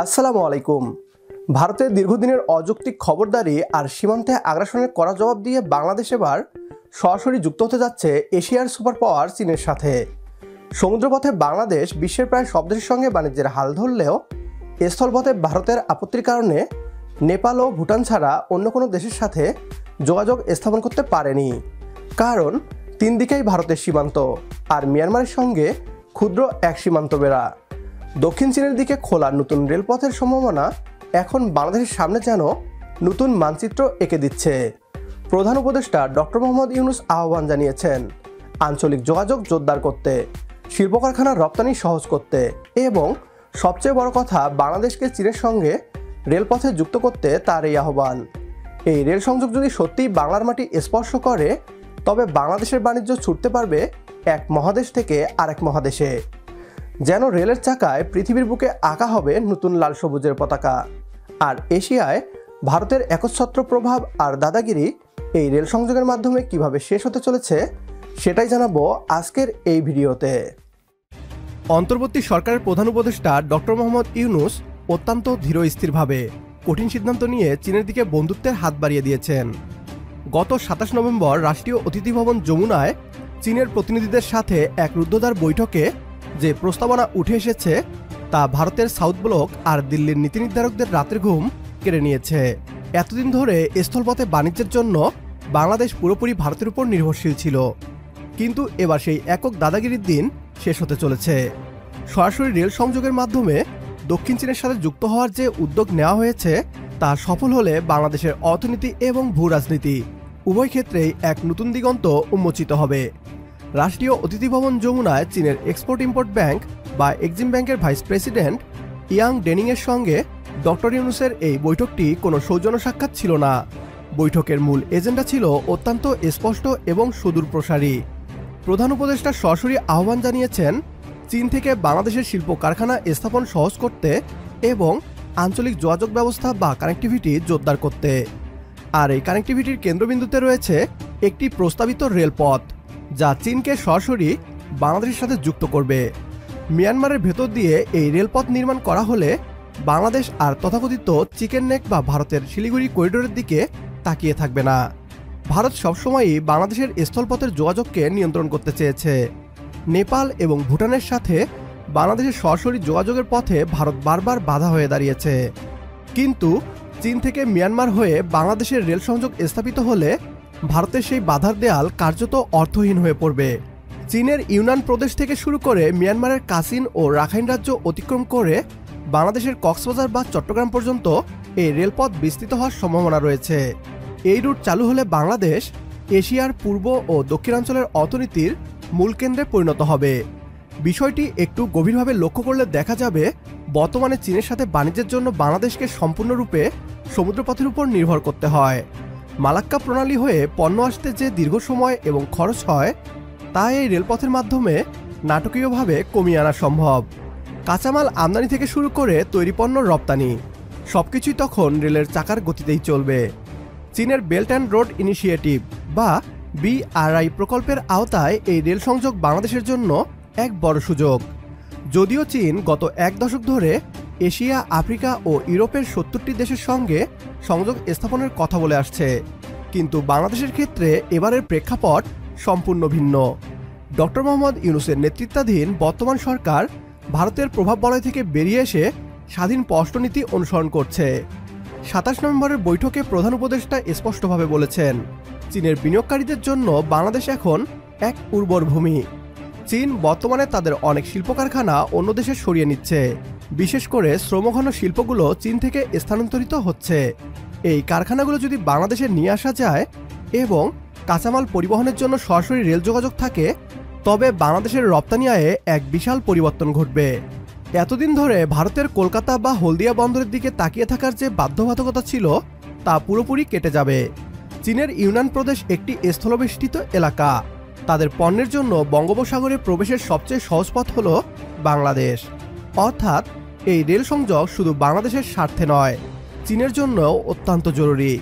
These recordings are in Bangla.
আসসালামু আলাইকুম। ভারতের দীর্ঘদিনের অযৌক্তিক খবরদারি আর সীমান্তে আগ্রাসনের কড়া জবাব দিয়ে বাংলাদেশ এবার সরাসরি যুক্ত হতে যাচ্ছে এশিয়ার সুপার পাওয়ার চীনের সাথে। সমুদ্রপথে বাংলাদেশ বিশ্বের প্রায় সব দেশের সঙ্গে বাণিজ্যের হাল ধরলেও স্থলপথে ভারতের আপত্তির কারণে নেপাল ও ভুটান ছাড়া অন্য কোনো দেশের সাথে যোগাযোগ স্থাপন করতে পারেনি। কারণ তিন দিকেই ভারতের সীমান্ত আর মিয়ানমারের সঙ্গে ক্ষুদ্র এক সীমান্ত বেড়া। দক্ষিণ চীনের দিকে খোলা নতুন রেলপথের সম্ভাবনা এখন বাংলাদেশের সামনে যেন নতুন মানচিত্র এঁকে দিচ্ছে। প্রধান উপদেষ্টা ডক্টর মোহাম্মদ ইউনূস আহ্বান জানিয়েছেন আঞ্চলিক যোগাযোগ জোরদার করতে, শিল্প কারখানার রপ্তানি সহজ করতে এবং সবচেয়ে বড় কথা বাংলাদেশকে চীনের সঙ্গে রেলপথে যুক্ত করতে তার এই আহ্বান। এই রেল সংযোগ যদি সত্যিই বাংলার মাটি স্পর্শ করে তবে বাংলাদেশের বাণিজ্য ছুটতে পারবে এক মহাদেশ থেকে আরেক মহাদেশে। যেন রেলের চাকায় পৃথিবীর বুকে আঁকা হবে নতুন লাল সবুজের পতাকা। আর এশিয়ায় ভারতের একচ্ছত্র প্রভাব আর দাদাগিরি এই রেল সংযোগের মাধ্যমে কিভাবে শেষ হতে চলেছে সেটাই জানাবো আজকের এই ভিডিওতে। অন্তর্বর্তী সরকারের প্রধান উপদেষ্টা ডক্টর মোহাম্মদ ইউনূস অত্যন্ত ধীরস্থিরভাবে কঠিন সিদ্ধান্ত নিয়ে চীনের দিকে বন্ধুত্বের হাত বাড়িয়ে দিয়েছেন। গত ২৭ নভেম্বর রাষ্ট্রীয় অতিথি ভবন যমুনায় চীনের প্রতিনিধিদের সাথে এক রুদ্ধদ্বার বৈঠকে যে প্রস্তাবনা উঠে এসেছে তা ভারতের সাউথ ব্লক আর দিল্লির নীতি নির্ধারকদের রাতের ঘুম কেড়ে নিয়েছে। এতদিন ধরে স্থলপথে বাণিজ্যের জন্য বাংলাদেশ পুরোপুরি ভারতের উপর নির্ভরশীল ছিল, কিন্তু এবার সেই একক দাদাগিরির দিন শেষ হতে চলেছে। সরাসরি রেল সংযোগের মাধ্যমে দক্ষিণ চীনের সাথে যুক্ত হওয়ার যে উদ্যোগ নেওয়া হয়েছে তা সফল হলে বাংলাদেশের অর্থনীতি এবং ভূ রাজনীতি উভয় ক্ষেত্রেই এক নতুন দিগন্ত উন্মোচিত হবে। রাষ্ট্রীয় অতিথি ভবন যমুনায় চীনের এক্সপোর্ট ইম্পোর্ট ব্যাংক বা এক্সিম ব্যাংকের ভাইস প্রেসিডেন্ট ইয়াং ডেনিংয়ের সঙ্গে ডক্টর ইউনূসের এই বৈঠকটি কোনো সৌজন্য সাক্ষাৎ ছিল না। বৈঠকের মূল এজেন্ডা ছিল অত্যন্ত স্পষ্ট এবং সুদূরপ্রসারী। প্রধান উপদেষ্টা সরাসরি আহ্বান জানিয়েছেন চীন থেকে বাংলাদেশের শিল্প কারখানা স্থাপন সহজ করতে এবং আঞ্চলিক যোগাযোগ ব্যবস্থা বা কানেক্টিভিটি জোরদার করতে। আর এই কানেক্টিভিটির কেন্দ্রবিন্দুতে রয়েছে একটি প্রস্তাবিত রেলপথ যা চীনকে সরাসরি বাংলাদেশের সাথে যুক্ত করবে। মিয়ানমারের ভেতর দিয়ে এই রেলপথ নির্মাণ করা হলে বাংলাদেশ আর তথাকথিত চিকেন নেক বা ভারতের শিলিগুড়ি করিডোরের দিকে তাকিয়ে থাকবে না। ভারত সবসময়ই বাংলাদেশের স্থলপথের যোগাযোগকে নিয়ন্ত্রণ করতে চেয়েছে। নেপাল এবং ভুটানের সাথে বাংলাদেশের সরাসরি যোগাযোগের পথে ভারত বারবার বাধা হয়ে দাঁড়িয়েছে। কিন্তু চীন থেকে মিয়ানমার হয়ে বাংলাদেশের রেল সংযোগ স্থাপিত হলে ভারতের সেই বাধার দেয়াল কার্যত অর্থহীন হয়ে পড়বে। চীনের ইউনান প্রদেশ থেকে শুরু করে মিয়ানমারের কাসিন ও রাখাইন রাজ্য অতিক্রম করে বাংলাদেশের কক্সবাজার বা চট্টগ্রাম পর্যন্ত এই রেলপথ বিস্তৃত হওয়ার সম্ভাবনা রয়েছে। এই রুট চালু হলে বাংলাদেশ এশিয়ার পূর্ব ও দক্ষিণাঞ্চলের অর্থনীতির মূল কেন্দ্রে পরিণত হবে। বিষয়টি একটু গভীরভাবে লক্ষ্য করলে দেখা যাবে বর্তমানে চীনের সাথে বাণিজ্যের জন্য বাংলাদেশকে সম্পূর্ণরূপে সমুদ্রপথের উপর নির্ভর করতে হয়। মালাক্কা প্রণালী হয়ে পণ্য আসতে যে দীর্ঘ সময় এবং খরচ হয় তা এই রেলপথের মাধ্যমে নাটকীয়ভাবে কমিয়ে আনা সম্ভব। কাঁচামাল আমদানি থেকে শুরু করে তৈরি পণ্য রপ্তানি সবকিছুই তখন রেলের চাকার গতিতেই চলবে। চীনের বেল্ট অ্যান্ড রোড ইনিশিয়েটিভ বা BRI প্রকল্পের আওতায় এই রেল সংযোগ বাংলাদেশের জন্য এক বড় সুযোগ। যদিও চীন গত এক দশক ধরে এশিয়া, আফ্রিকা ও ইউরোপের ৭০টি দেশের সঙ্গে সংযোগ স্থাপনের কথা বলে আসছে, কিন্তু বাংলাদেশের ক্ষেত্রে এবারের প্রেক্ষাপট সম্পূর্ণ ভিন্ন। ডক্টর মোহাম্মদ ইউনূসের নেতৃত্বাধীন বর্তমান সরকার ভারতের প্রভাব বলয় থেকে বেরিয়ে এসে স্বাধীন পররাষ্ট্রনীতি অনুসরণ করছে। ২৭ নভেম্বরের বৈঠকে প্রধান উপদেষ্টা স্পষ্টভাবে বলেছেন চীনের বিনিয়োগকারীদের জন্য বাংলাদেশ এখন এক উর্বর ভূমি। চীন বর্তমানে তাদের অনেক শিল্প কারখানা অন্য দেশে সরিয়ে নিচ্ছে, বিশেষ করে শ্রমঘন শিল্পগুলো চীন থেকে স্থানান্তরিত হচ্ছে। এই কারখানাগুলো যদি বাংলাদেশে নিয়ে আসা যায় এবং কাঁচামাল পরিবহনের জন্য সরাসরি রেল যোগাযোগ থাকে তবে বাংলাদেশের রপ্তানি আয়ে এক বিশাল পরিবর্তন ঘটবে। এতদিন ধরে ভারতের কলকাতা বা হলদিয়া বন্দরের দিকে তাকিয়ে থাকার যে বাধ্যবাধকতা ছিল তা পুরোপুরি কেটে যাবে। চীনের ইউনান প্রদেশ একটি স্থলবেষ্টিত এলাকা। তাদের পণ্যের জন্য বঙ্গোপসাগরে প্রবেশের সবচেয়ে সহজ পথ হল বাংলাদেশ। অর্থাৎ এই রেল সংযোগ শুধু বাংলাদেশের স্বার্থে নয়, চীনের জন্যও অত্যন্ত জরুরি।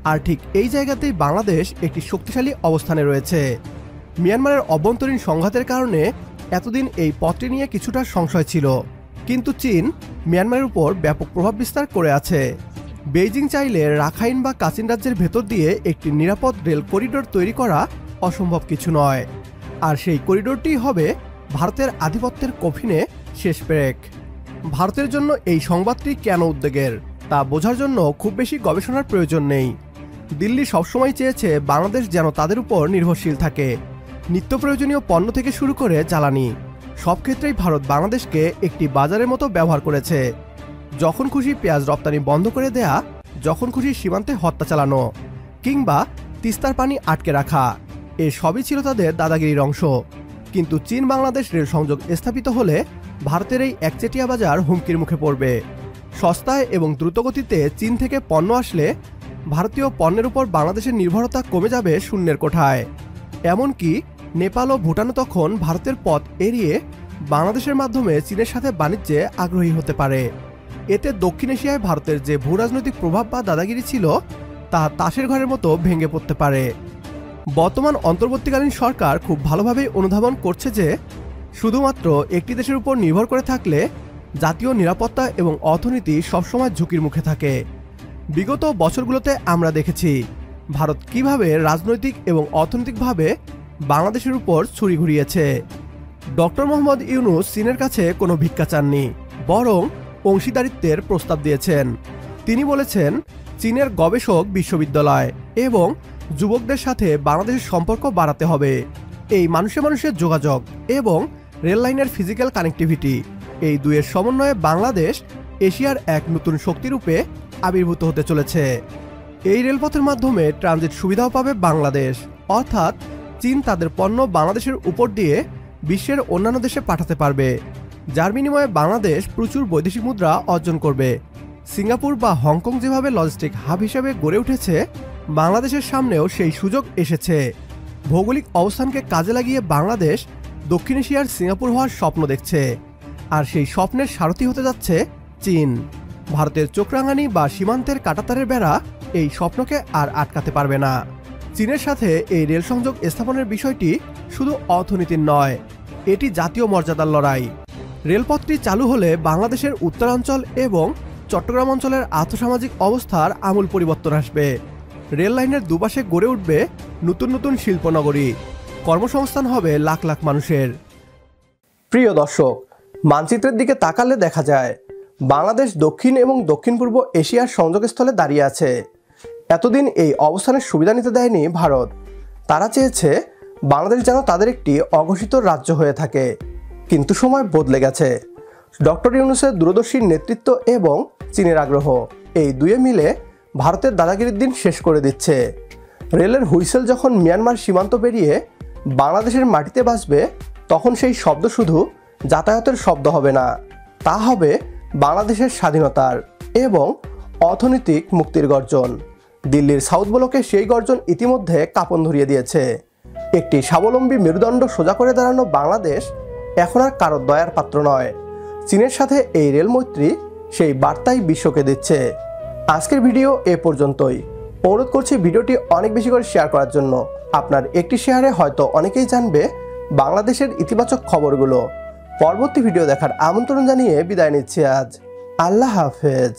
আর ঠিক এই জায়গাতেই বাংলাদেশ একটি শক্তিশালী অবস্থানে রয়েছে। মিয়ানমারের অভ্যন্তরীণ সংঘাতের কারণে এতদিন এই পথটি নিয়ে কিছুটা সংশয় ছিল, কিন্তু চীন মিয়ানমারের উপর ব্যাপক প্রভাব বিস্তার করে আছে। বেইজিং চাইলে রাখাইন বা কাচিন রাজ্যের ভেতর দিয়ে একটি নিরাপদ রেল করিডোর তৈরি করা অসম্ভব কিছু নয়, আর সেই করিডোরটি হবে ভারতের আধিপত্যের কফিনে শেষ পেরেক। ভারতের জন্য এই সংবাদটি কেন উদ্বেগের তা বোঝার জন্য খুব বেশি গবেষণার প্রয়োজন নেই। দিল্লি সবসময় চেয়েছে বাংলাদেশ যেন তাদের উপর নির্ভরশীল থাকে। নিত্য প্রয়োজনীয় পণ্য থেকে শুরু করে জ্বালানি সব ক্ষেত্রেই ভারত বাংলাদেশকে একটি বাজারের মতো ব্যবহার করেছে। যখন খুশি পেঁয়াজ রপ্তানি বন্ধ করে দেয়া, যখন খুশি সীমান্তে হত্যা চালানো, কিংবা তিস্তার পানি আটকে রাখা, এ সবই ছিল তাদের দাদাগিরির অংশ। কিন্তু চীন বাংলাদেশ রেল সংযোগ স্থাপিত হলে ভারতের এই একচেটিয়া বাজার হুমকির মুখে পড়বে। সস্তায় এবং দ্রুতগতিতে চীন থেকে পণ্য আসলে ভারতীয় পণ্যের উপর বাংলাদেশের নির্ভরতা কমে যাবে শূন্যের কোঠায়। এমনকি নেপাল ও ভুটানও তখন ভারতের পথ এড়িয়ে বাংলাদেশের মাধ্যমে চীনের সাথে বাণিজ্যে আগ্রহী হতে পারে। এতে দক্ষিণ এশিয়ায় ভারতের যে ভূরাজনৈতিক প্রভাব বা দাদাগিরি ছিল তা তাসের ঘরের মতো ভেঙে পড়তে পারে। বর্তমান অন্তর্বর্তীকালীন সরকার খুব ভালোভাবেই অনুধাবন করছে যে শুধুমাত্র একটি দেশের উপর নির্ভর করে থাকলে জাতীয় নিরাপত্তা এবং অর্থনীতি সবসময় ঝুঁকির মুখে থাকে। বিগত বছরগুলোতে আমরা দেখেছি ভারত কিভাবে রাজনৈতিক এবং অর্থনৈতিকভাবে বাংলাদেশের উপর ছুরি ঘুরিয়েছে। ডক্টর মোহাম্মদ ইউনূস চীনের কাছে কোনো ভিক্ষা চাননি, বরং অংশীদারিত্বের প্রস্তাব দিয়েছেন। তিনি বলেছেন চীনের গবেষক বিশ্ববিদ্যালয় এবং যুবকদের সাথে বাংলাদেশের সম্পর্ক বাড়াতে হবে। এই মানুষে মানুষের যোগাযোগ এবং রেল লাইনের ফিজিক্যাল কানেক্টিভিটি, এই দুয়ের সমন্বয়ে বাংলাদেশ এশিয়ার এক নতুন শক্তিরূপে আবির্ভূত হতে চলেছে। এই রেলপথের মাধ্যমে ট্রানজিট সুবিধাও পাবে বাংলাদেশ, অর্থাৎ চীন তাদের পণ্য বাংলাদেশের উপর দিয়ে বিশ্বের অন্যান্য দেশে পাঠাতে পারবে, যার বিনিময়ে বাংলাদেশ প্রচুর বৈদেশিক মুদ্রা অর্জন করবে। সিঙ্গাপুর বা হংকং যেভাবে লজিস্টিক হাব হিসেবে গড়ে উঠেছে, বাংলাদেশের সামনেও সেই সুযোগ এসেছে। ভৌগোলিক অবস্থানকে কাজে লাগিয়ে বাংলাদেশ দক্ষিণ এশিয়ার সিঙ্গাপুর হওয়ার স্বপ্ন দেখছে, আর সেই স্বপ্নের সারথি হতে যাচ্ছে চীন। ভারতের চোখরাঙানি বা সীমান্তের কাঁটাতারের বেড়া এই স্বপ্নকে আর আটকাতে পারবে না। চীনের সাথে এই রেল সংযোগ স্থাপনের বিষয়টি শুধু অর্থনীতির নয়, এটি জাতীয় মর্যাদার লড়াই। রেলপথটি চালু হলে বাংলাদেশের উত্তরাঞ্চল এবং চট্টগ্রাম অঞ্চলের আর্থসামাজিক অবস্থার আমূল পরিবর্তন আসবে। রেল লাইনের দুপাশে গড়ে উঠবে নতুন নতুন শিল্পনগরী, কর্মসংস্থান হবে লাখ লাখ মানুষের। প্রিয় দর্শক, মানচিত্রের দিকে তাকালে দেখা যায় বাংলাদেশ দক্ষিণ এবং দক্ষিণ পূর্ব এশিয়ার সংযোগস্থলে দাঁড়িয়ে আছে। এতদিন এই অবস্থানের সুবিধা নিতে দেয়নি ভারত। তারা চেয়েছে বাংলাদেশ যেন তাদের একটি অঘোষিত রাজ্য হয়ে থাকে। কিন্তু সময় বদলে গেছে। ডক্টর ইউনূসের দূরদর্শী নেতৃত্ব এবং চীনের আগ্রহ, এই দুয়ে মিলে ভারতের দাদাগিরির দিন শেষ করে দিচ্ছে। রেলের হুইসেল যখন মিয়ানমার সীমান্ত পেরিয়ে বাংলাদেশের মাটিতে বাজবে, তখন সেই শব্দ শুধু যাতায়াতের শব্দ হবে না, তা হবে বাংলাদেশের স্বাধীনতার এবং অর্থনৈতিক মুক্তির গর্জন। দিল্লির সাউথ ব্লকে সেই গর্জন ইতিমধ্যে কাঁপন ধরিয়ে দিয়েছে। একটি স্বাবলম্বী মেরুদণ্ড সোজা করে দাঁড়ানো বাংলাদেশ এখন আর কারো দয়ার পাত্র নয়। চীনের সাথে এই রেল মৈত্রী সেই বার্তাই বিশ্বকে দিচ্ছে। আজকের ভিডিও এ পর্যন্তই। অনুরোধ করছি ভিডিওটি অনেক বেশি করে শেয়ার করার জন্য। আপনার একটি শেয়ারে হয়তো অনেকেই জানবে বাংলাদেশের ইতিবাচক খবরগুলো। পরবর্তী ভিডিও দেখার আমন্ত্রণ জানিয়ে বিদায় নিচ্ছি আজ। আল্লাহ হাফেজ।